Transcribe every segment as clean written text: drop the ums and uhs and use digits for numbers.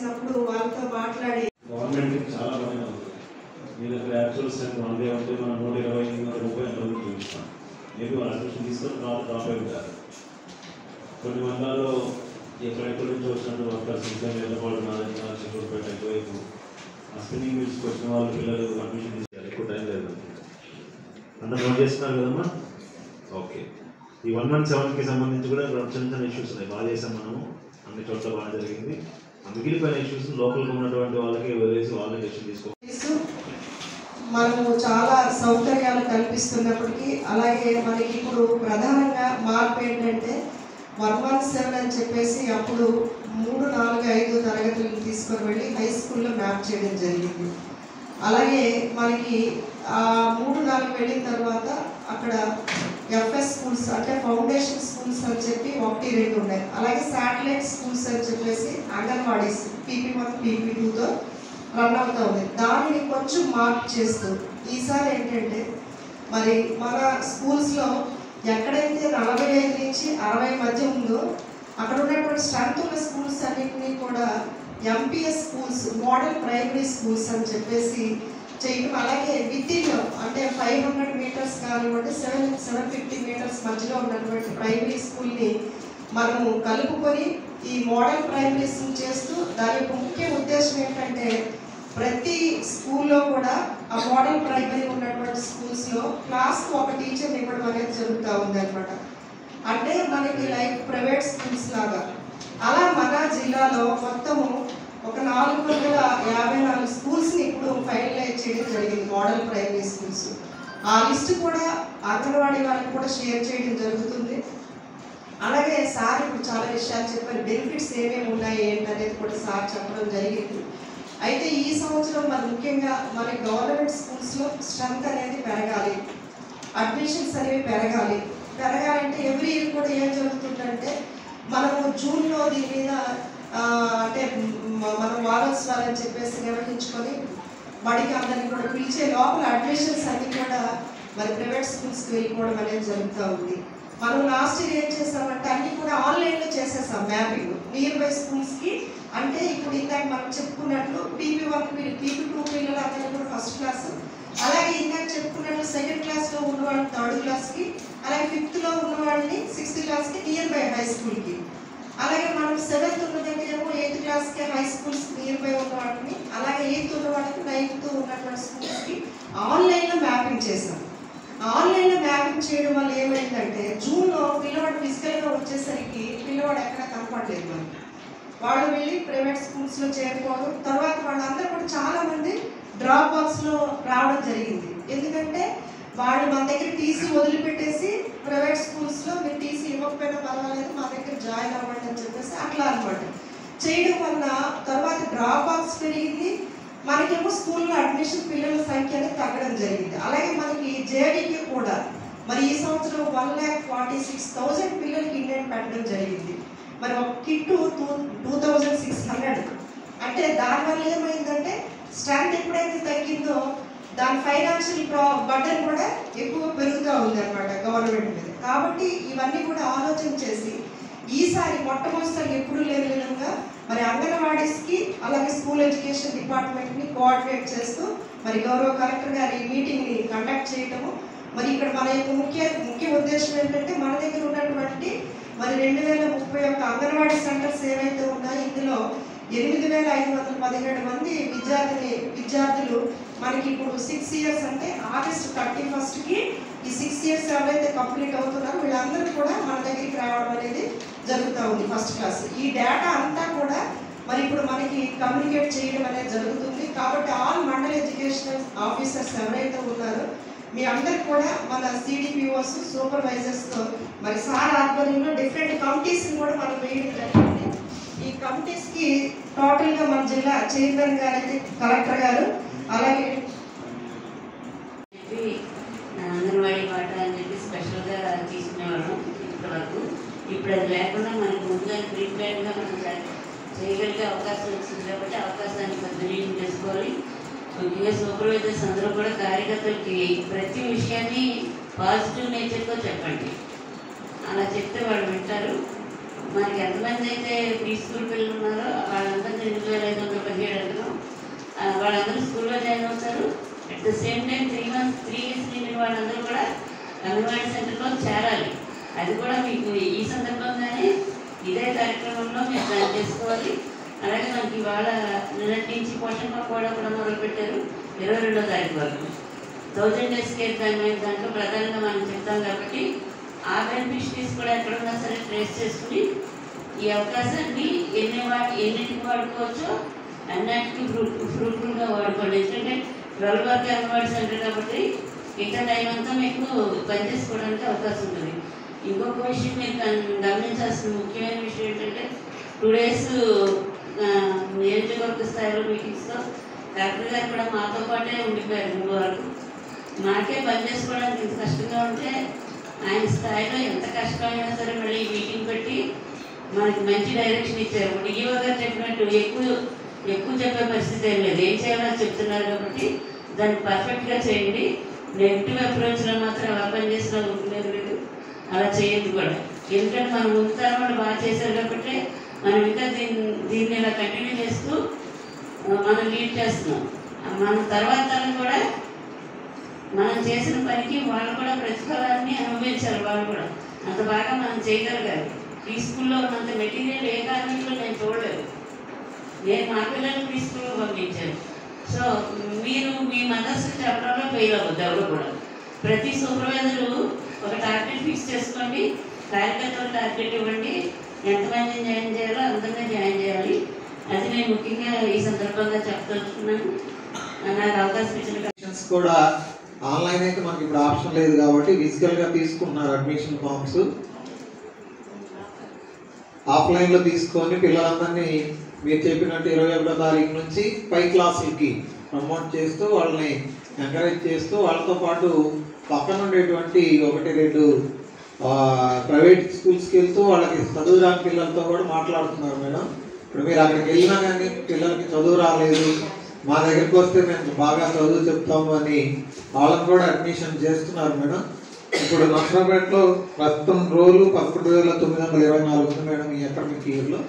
చేసినప్పుడు వాళ్ళతో మాట్లాడి గవర్నమెంట్కి చాలా పని అవుతుంది. మీ దగ్గర యాక్చువల్ సెంట్ 1 డే ఉంటే మనం 120-130 చూపిస్తాం. మేబీ వాళ్ళు అడ్మిషన్ తీసుకొని డ్రాప్ అయి ఉంటారు. కొన్ని మండలాల్లో ఎక్కడెక్కడి నుంచి వచ్చినట్టు వర్కర్స్ ఇంకా వెళ్ళపాడు నారాయణ చిత్తూరుపేట ఎక్కువైపు ఆ స్పిన్నింగ్ మిల్స్కి వచ్చిన వాళ్ళు పిల్లలు అడ్మిషన్ తీసుకోవాలి. ఎక్కువ టైం లేదు. అందరూ నోట్ చేస్తున్నారు కదమ్మా? ఓకే. ఈ 117కి సంబంధించి కూడా చిన్న చిన్న ఇష్యూస్ ఉన్నాయి. బాగా చేసాం మనము, అన్ని చోట్ల బాగా జరిగింది. ఆ మిగిలిపోయిన ఇష్యూస్ లోకల్గా ఉన్నటువంటి వాళ్ళకి వదిలేసి వాళ్ళే డెసిషన్ తీసుకోవాలి. మనము చాలా సౌకర్యాలు కల్పిస్తున్నప్పటికీ అలాగే మనకి ఇప్పుడు ప్రధానంగా మార్పు ఏంటంటే 117 అని చెప్పేసి అప్పుడు 3, 4, 5 తరగతులను తీసుకొని వెళ్ళి హై స్కూల్లో మ్యాప్ చేయడం జరిగింది. అలాగే మనకి 3, 4 వెళ్ళిన తర్వాత అక్కడ ఎఫ్ఎస్ స్కూల్స్ అంటే ఫౌండేషన్ స్కూల్స్ అని చెప్పి 1, 2 ఉన్నాయి. అలాగే శాటిలైట్ స్కూల్స్ అని చెప్పేసి అంగన్వాడీస్ PP1, PP2తో రన్ అవుతూ ఉంది. దానిని కొంచెం మార్పు చేస్తూ ఈసారి ఏంటంటే మరి మన స్కూల్స్లో ఎక్కడైతే 45 నుంచి 60 మధ్య ఉందో అక్కడ ఉన్నటువంటి స్ట్రెంత్ ఉన్న స్కూల్స్ అన్నింటినీ కూడా MPS schools, model primary schools అని చెప్పేసి చేయడం. అలాగే వితిన్ అంటే 500 మీటర్స్ కానివ్వండి 750 మీటర్స్ మధ్యలో ఉన్నటువంటి ప్రైమరీ స్కూల్ని మనము కలుపుకొని ఈ మోడల్ ప్రైమరీ స్కూల్ చేస్తూ దాని యొక్క ముఖ్య ఉద్దేశం ఏంటంటే ప్రతి స్కూల్లో కూడా ఆ మోడల్ ప్రైమరీ ఉన్నటువంటి స్కూల్స్లో క్లాస్కి ఒక టీచర్ని ఇవ్వడం అనేది జరుగుతూ ఉంది అనమాట. అంటే మనకి లైక్ ప్రైవేట్ స్కూల్స్ లాగా. అలా మన జిల్లాలో మొత్తము ఒక 454 స్కూల్స్ని ఇప్పుడు ఫైనలైజ్ చేయడం జరిగింది, మోడల్ ప్రైమరీ స్కూల్స్. ఆ లిస్ట్ కూడా అంగన్వాడీ వాళ్ళకి కూడా షేర్ చేయడం జరుగుతుంది. అలాగే సార్ ఇప్పుడు చాలా విషయాలు చెప్పారు, బెనిఫిట్స్ ఏమేమి ఉన్నాయి ఏంటనేది కూడా సార్ చెప్పడం జరిగింది. అయితే ఈ సంవత్సరం మరి ముఖ్యంగా మన గవర్నమెంట్ స్కూల్స్లో స్ట్రెంత్ అనేది పెరగాలి, అడ్మిషన్స్ అనేవి పెరగాలంటే ఎవ్రీ ఇయర్ కూడా ఏం జరుగుతుందంటే మనము జూన్లో దీని మీద అంటే మనం వారోత్సవాలని చెప్పేసి నిర్వహించుకొని బడికి అందరినీ కూడా పిలిచే లోపల అడ్మిషన్స్ అన్నీ కూడా మరి ప్రైవేట్ స్కూల్స్కి వెళ్ళిపోవడం అనేది జరుగుతూ ఉంది. మనం లాస్ట్ ఇయర్ ఏం చేసామంటే అన్నీ కూడా ఆన్లైన్లో చేసేసాం మ్యాపింగ్ నియర్ బై స్కూల్స్కి. అంటే ఇప్పుడు ఇందాక మనం చెప్పుకున్నట్లు PP1, PP2 పిల్లలు అందరూ కూడా ఫస్ట్ క్లాస్, అలాగే ఇందాక చెప్పుకున్నట్లు సెకండ్ క్లాస్లో ఉన్న వాళ్ళని థర్డ్ క్లాస్కి, అలాగే 5th ఉన్న వాళ్ళని 6th క్లాస్కి నియర్ బై హై స్కూల్కి, అలాగే మనం 7th ఉన్న దగ్గరేమో 8th క్లాస్కి హై స్కూల్స్ నియర్ బై ఉన్న వాటిని, అలాగే 8th ఉన్న వాళ్ళకి 9th ఉన్నటువంటి స్కూల్స్కి ఆన్లైన్లో మ్యాపింగ్ చేసాం. ఆన్లైన్లో మ్యాపింగ్ చేయడం వల్ల ఏమైందంటే జూన్లో పిల్లవాడు ఫిజికల్గా వచ్చేసరికి పిల్లవాడు ఎక్కడ కనపడలేదు మనకి. వాళ్ళు వెళ్ళి ప్రైవేట్ స్కూల్స్లో చేరిపోవడం, తర్వాత వాళ్ళందరూ కూడా చాలామంది డ్రాప్ బాక్స్లో రావడం జరిగింది. ఎందుకంటే వాళ్ళు మన దగ్గర టీసీ వదిలిపెట్టేసి ప్రైవేట్ స్కూల్స్లో మీరు టీసీ ఇవ్వకపోయినా పర్వాలేదు మా దగ్గర జాయిన్ అవ్వండి అని చెప్పేసి అట్లా అనమాట చేయడం వల్ల తర్వాత డ్రాప్ బాక్స్ పెరిగింది. మనకేమో స్కూల్లో అడ్మిషన్ పిల్లల సంఖ్య అనేది తగ్గడం జరిగింది. అలాగే మనకి జేడీకి కూడా మరి ఈ సంవత్సరం 1,46,000 పిల్లలకి ఇండియన్ పెట్టడం జరిగింది. మరి ఒక కిట్టు 2,600. అంటే దానివల్ల ఏమైందంటే స్ట్రెంత్ ఎప్పుడైతే తగ్గిందో దాని ఫైనాన్షియల్ బర్డెన్ కూడా ఎక్కువ పెరుగుతూ ఉంది అనమాట గవర్నమెంట్ మీద. కాబట్టి ఇవన్నీ కూడా ఆలోచన చేసి ఈసారి మొట్టమొదటిసారి ఎప్పుడూ లేని విధంగా మరి అంగన్వాడీస్కి అలాగే స్కూల్ ఎడ్యుకేషన్ డిపార్ట్మెంట్ని కోఆర్డినేట్ చేస్తూ మరి గౌరవ కలెక్టర్ గారు ఈ మీటింగ్ని కండక్ట్ చేయటము. మరి ఇక్కడ మన యొక్క ముఖ్య ఉద్దేశం ఏంటంటే మన దగ్గర ఉన్నటువంటి మరి 2031 అంగన్వాడీ సెంటర్స్ ఏవైతే ఉన్నాయో ఇందులో 8,517 మంది విద్యార్థులు మనకి ఇప్పుడు 6 ఇయర్స్ అంటే ఆగస్టు 31కి ఈ 6 ఇయర్స్ ఎవరైతే కంప్లీట్ అవుతున్నారో వీళ్ళందరూ కూడా మన దగ్గరికి రావడం అనేది జరుగుతూ ఉంది ఫస్ట్ క్లాస్. ఈ డేటా అంతా కూడా మరి ఇప్పుడు మనకి కమ్యూనికేట్ చేయడం అనేది జరుగుతుంది. కాబట్టి ఆల్ మండల్ ఎడ్యుకేషనల్ ఆఫీసర్స్ ఎవరైతే ఉన్నారో మీ అందరికి కూడా మన CDPOs సూపర్వైజర్స్తో మరి సార్ ఆధ్వర్యంలో డిఫరెంట్ కమిటీస్ని కూడా మనం వేయడం జరిగింది. ఈ కమిటీస్కి టోటల్గా మన జిల్లా చైర్మన్ గారు అయితే కలెక్టర్ గారు, అలాగే అంగన్వాడీ పాట అని చెప్పి స్పెషల్గా తీసుకునేవాళ్ళం ఇప్పటివరకు. ఇప్పుడు అది లేకుండా మనకు ముందుగా ప్రీప్లాన్గా మనం చేయగలిగే అవకాశం వచ్చింది కాబట్టి అవకాశాన్ని సద్వినియోగం చేసుకోవాలి. ముఖ్యంగా సూపర్వైజర్స్ అందరూ కూడా కార్యకర్తలకి ప్రతి విషయాన్ని పాజిటివ్ నేచర్తో చెప్పండి. అలా చెప్తే వాళ్ళు వింటారు. మనకి ఎంతమంది అయితే ప్రీ స్కూల్ పిల్లలు ఉన్నారో వాళ్ళందరూ 2517 అంటున్నాం. వాళ్ళందరూ స్కూల్లో జాయిన్ అవుతారు. At the same time 3 years నిండిన వాళ్ళందరూ కూడా అంగన్వాడీ సెంటర్లో చేరాలి. అది కూడా మీకు ఈ సందర్భంగానే ఇదే కార్యక్రమంలో మీరు ప్లాన్ చేసుకోవాలి. అలాగే మనకి ఇవాళ నిన్నటి నుంచి పోషణ పకోడా కూడా మొదలుపెట్టారు 22వ తారీఖు వరకు. 1000 డేస్ కేర్ దాంట్లో ప్రధానంగా మనం చెప్తాం కాబట్టి ఆ బెనిఫిషరీస్ కూడా ఎక్కడున్నా సరే ట్రేస్ చేసుకుని ఈ అవకాశాన్ని ఎన్నింటికి వాడుకోవచ్చో అన్నిటికీ ఫ్రూట్ఫుల్గా వాడుకోండి. ఎందుకంటే 12 వరకు అంగన్వాడీ సెంటర్ కాబట్టి మిగతా టైం అంతా మీకు పనిచేసుకోవడానికి అవకాశం ఉంటుంది. ఇంకొక విషయం మీరు గమనించాల్సిన ముఖ్యమైన విషయం ఏంటంటే 2 days నియోజకవర్గ స్థాయిలో మీటింగ్స్లో కలెక్టర్ గారు కూడా మాతో పాటే ఉండిపోయారు 3 వరకు. మాకే పని చేసుకోవడానికి ఇంత కష్టంగా ఉంటే ఆయన స్థాయిలో ఎంత కష్టమైనా సరే మళ్ళీ మీటింగ్ పెట్టి మనకి మంచి డైరెక్షన్ ఇచ్చారు. డిఈఓ గారు చెప్పినట్టు ఎక్కువ చెప్పే పరిస్థితి ఏం లేదు. ఏం చేయాలో చెప్తున్నారు కాబట్టి దాన్ని పర్ఫెక్ట్గా చేయండి. నెగిటివ్ అప్రోచ్లో మాత్రం ఎలా పని చేసినా ఉంటుంది లేదు, అలా చేయొద్దు కూడా. ఎందుకంటే మనం ముందు తరం వాళ్ళు బాగా చేశారు కాబట్టి మనం ఇంకా దీన్ని ఇలా కంటిన్యూ చేస్తూ మనం లీడ్ చేస్తున్నాం. మన తర్వాత తరం కూడా మనం చేసిన పనికి వాళ్ళు కూడా ప్రతిఫలాన్ని అనుభవించారు. వాళ్ళు కూడా అంత బాగా మనం చేయగలగాలి. ప్రీ స్కూల్లో ఉన్నంత మెటీరియల్ ఏ కాలేజీలో నేను చూడలేదు. నేను మా పిల్లల్ని ప్రీ స్కూల్లో పంపించాను. సో మీరు మీ మదర్స్ చెప్పడంలో ఫెయిల్ అవ్వద్దు ఎవరు కూడా. ప్రతి సూపర్వైజరు ఒక టార్గెట్ ఫిక్స్ చేసుకోండి, కార్యకర్తలు టార్గెట్ ఇవ్వండి, ఎంతమందిని జాయిన్ చేయాలో అంతగా జాయిన్ చేయాలి. అది నేను ముఖ్యంగా ఈ సందర్భంగా చెప్పదలుచుకున్నాను. నాకు అవకాశం ఇచ్చిన కూడా ఆన్లైన్ అయితే మనకి ఇప్పుడు ఆప్షన్ లేదు కాబట్టి ఫిజికల్గా తీసుకుంటున్నారు అడ్మిషన్ ఫామ్స్. ఆఫ్లైన్లో తీసుకొని పిల్లలందరినీ మీరు చెప్పినట్టు 21వ తారీఖు నుంచి పై క్లాసులకి ప్రమోట్ చేస్తూ వాళ్ళని ఎంకరేజ్ చేస్తూ వాళ్ళతో పాటు పక్కన ఉండేటువంటి 1-2 ప్రైవేట్ స్కూల్స్కి వెళ్తూ వాళ్ళకి చదువు రాని పిల్లలతో కూడా మాట్లాడుతున్నారు మేడం. ఇప్పుడు మీరు అక్కడికి వెళ్ళినా కానీ పిల్లలకి చదువు రాలేదు, మా దగ్గరికి వస్తే మేము బాగా చదువు చెప్తాము అని వాళ్ళని కూడా అడ్మిషన్ చేస్తున్నారు మేడం. ఇప్పుడు నర్సరాపేటలో ప్రస్తుతం రోజు 11,924 ఉంది మేడం ఈ అకాడమిక్ ఇయర్లో.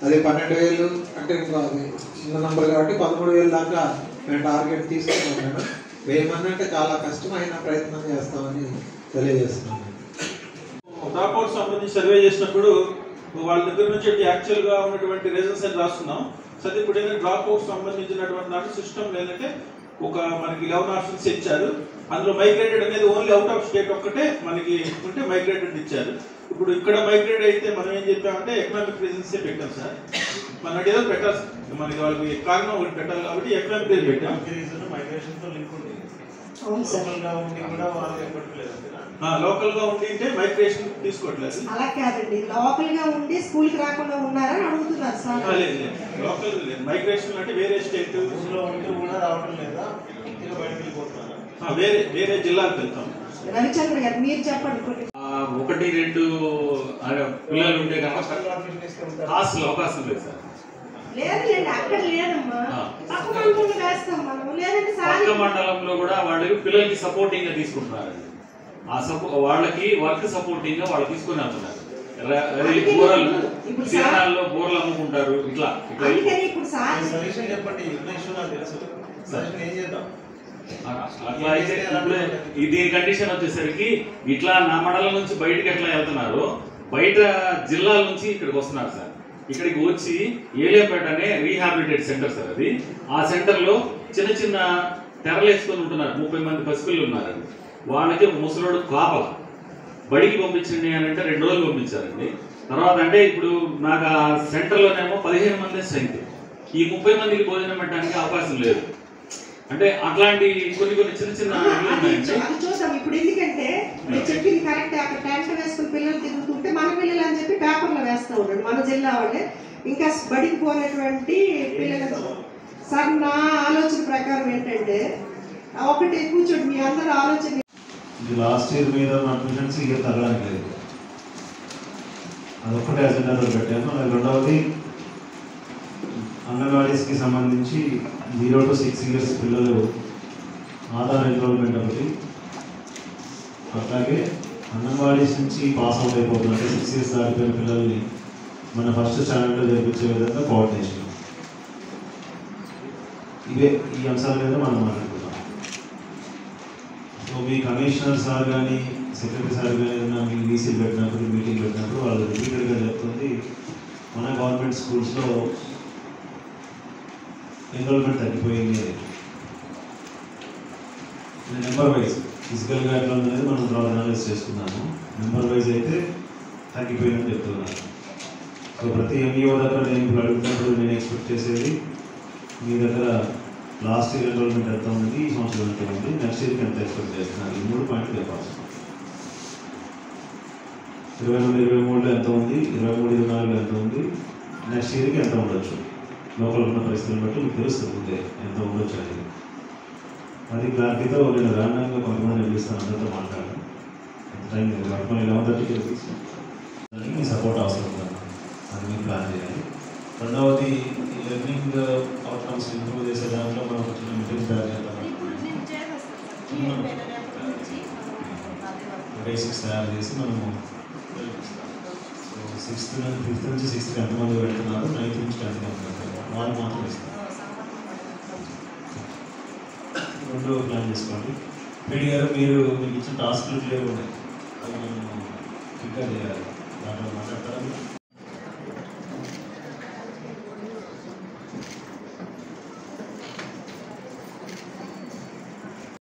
అది 12,000 అంటే ఇంకా అది చిన్న నెంబర్ కాబట్టి 13,000 దాకా మేము టార్గెట్ తీసుకున్నాం మేడం. 1000 మంది అంటే చాలా కష్టమైన ప్రయత్నం చేస్తామని తెలియజేస్తున్నాం. డ్రాప్అవుట్ సంబంధించి సర్వే చేసినప్పుడు వాళ్ళ దగ్గర నుంచి యాక్చువల్గా ఉన్నటువంటి రీజన్స్ అని రాస్తున్నాం. సరే ఇప్పుడు ఏంటంటే డ్రాప్అవుట్ సంబంధించినటువంటి దాంట్లో సిస్టమ్ ఏంటంటే ఒక మనకి 11 ఆప్షన్స్ ఇచ్చారు. అందులో మైగ్రేటెడ్ అనేది ఓన్లీ అవుట్ ఆఫ్ స్టేట్ ఒక్కటే మనకి ఉంటే మైగ్రేటెడ్ ఇచ్చారు. ఇప్పుడు ఇక్కడ మైగ్రేట్ అయితే మనం ఏం చెప్పామంటే ఎకనామిక్ రీజన్సే పెట్టాం సార్. మన ఏదో పెట్టాలి, మనకి వాళ్ళకి కారణం ఒకటి పెట్టాలి కాబట్టి ఎకనామిక్ రీజన్ పెట్టాం. మైగ్రేషన్తో లింక్ ఉంది. లోకల్ గా ఉండి అంటే మైగ్రేషన్ తీసుకోవట్లేదు. అలా కాదండి, లోకల్ గా ఉండి స్కూల్ కి రాకుండా ఉన్నారని అడుగుతున్నారు సార్. లేదు లోకల్ లేదు, మైగ్రేషన్ అంటే వేరే స్టేట్ లో ఉండి కూడా రావడం లేదా, బయటకు వెళ్ళిపోతున్నారు, వేరే జిల్లాలకు వెళ్తాం. రవిచంద్ర గారు మీరు చెప్పండి. 1-2 పిల్లలు ఉంటే కనుక హాస్టల్ అవకాశం లేదు సార్. లేదండి అక్కడ లేదమ్మా, పక్క మండలంలో వేస్తాం మనం. లేదంటే పక్క మండలంలో కూడా వాళ్ళు పిల్లలకి సపోర్టింగ్ గా తీసుకుంటున్నారు. ఆ వాళ్ళకి వర్క్ సపోర్టింగ్ గా వాళ్ళు తీసుకుని వెళ్తున్నారు. బోర్లు బోర్లు అమ్ముకుంటారు. ఇట్లా చెప్పండి. ఏం చేద్దాం అట్లా అయితే దీని కండిషన్ వచ్చేసరికి ఇట్లా నా మండలం నుంచి బయటకు ఎట్లా వెళ్తున్నారు, బయట జిల్లాల నుంచి ఇక్కడికి వస్తున్నారు సార్. ఇక్కడికి వచ్చి ఏలియాపేట అనే రీహాబిలిటేట్ సెంటర్ సార్ అది. ఆ సెంటర్లో చిన్న చిన్న తెరలు వేసుకొని ఉంటున్నారు. 30 మంది పసిపిల్లలు ఉన్నారండి. వాళ్ళకి ఒక ముసలోడు కాపల బడికి పంపించండి అని అంటే 2 రోజులు పంపించారండి. తర్వాత అంటే ఇప్పుడు నాకు ఆ సెంటర్లోనేమో 15 మంది స్ట్రెంత్. ఈ 30 మందికి భోజనం పెట్టడానికి అవకాశం లేదు. అంటే అట్లాంటి కొన్ని చిన్న చిన్న అది చూద్దాం. ఇప్పుడు ఎందుకంటే మీరు చెప్పింది కరెక్ట్. అక్కడ టెంట్ వేసుకుని పిల్లలు తిరుగుతుంటే మన పిల్లలు అని చెప్పి పేపర్లో వేస్తూ ఉంటాడు మన జిల్లా వాళ్ళే. ఇంకా బడికి పోయినటువంటి పిల్లలు సార్ నా ఆలోచన ప్రకారం ఏంటంటే ఒకటి కూర్చోండి మీ అందరూ ఆలోచన. లాస్ట్ ఇయర్ మీద అడ్మిషన్స్ ఇయర్ తగ్గడానికి లేదు, అదొక్కటే అజెండాలో పెట్టాను. రెండవది అంగన్వాడీస్కి సంబంధించి 0 to 6 years పిల్లలు ఆధార్ ఎన్రోల్మెంట్ ఒకటి, అట్లాగే అంగన్వాడీస్ నుంచి పాస్ అవుట్ అయిపోతున్నారు. 6 years దాటిపోయిన పిల్లల్ని మన ఫస్ట్ స్టాండర్డ్లో జరిపించే విధంగా కోఆర్డినేషన్. ఈ అంశాల మీద మనం మాట్లాడుకుందాం. సో మీ కమిషనర్ సార్ కానీ సెక్రటరీ సార్ కానీ ఏదైనా మీ వీసీలు పెట్టినప్పుడు మీటింగ్ పెట్టినప్పుడు వాళ్ళు రిపీటెడ్గా చెప్తుంది మన గవర్నమెంట్ స్కూల్స్లో ఎన్రోల్మెంట్ తగ్గిపోయింది. నెంబర్ వైజ్ ఫిజికల్గా ఎట్లా ఉందనేది మనం అనలైజ్ చేసుకున్నాము. నెంబర్ వైజ్ అయితే తగ్గిపోయిందని చెప్తున్నారు. సో ప్రతి ఎంఈఓ దగ్గర నేను ఇప్పుడు అడుగుతున్నప్పుడు నేను ఎక్స్పెక్ట్ చేసేది మీ దగ్గర లాస్ట్ ఇయర్ ఎన్రోల్మెంట్ ఎంత ఉంది, ఈ సంవత్సరం ఎంత ఉంది, నెక్స్ట్ ఇయర్కి ఎంత ఎక్స్పెక్ట్ చేస్తున్నారు, ఈ 3 పాయింట్లు చెప్పాల్సి. 22-23లో ఎంత ఉంది, 23-24లో ఎంత ఉంది, నెక్స్ట్ ఇయర్కి ఎంత ఉండొచ్చు, లోకల్ ఉన్న పరిస్థితులను బట్టి మీకు తెలుస్తుంది ఎంత ఉండొచ్చు అనేది. అది క్లారిటీతో నేను ర్యాండమ్గా కొంతమంది నిలుస్తాను, అందరితో మాట్లాడాను. టైం లేదు కాబట్టి 11:30కి తీసుకుని మీ సపోర్ట్ అవసరం కదా, అది మీరు ప్లాన్ చేయాలి. రెండవది లెర్నింగ్ అవుట్కమ్స్ ఇంప్రూవ్ చేసే దాంట్లో మనం చిన్న మీటింగ్స్ తయారు చేద్దాం. బేసిక్స్ తయారు చేసి మనము సో 5th నుంచి 6th ఎంతమంది వెళ్తున్నారు, 9th నుంచి 10th వెళ్తున్నారు, వాళ్ళు మాత్రం ఇస్తారు. 2 ప్లాన్ చేసుకోండి. పీడి గారు మీరు మీకు ఇచ్చిన టాస్క్లు క్లియర్ ఉన్నాయి, అవి మనం క్లిక్గా చేయాలి. దాంట్లో మాట్లాడతారా?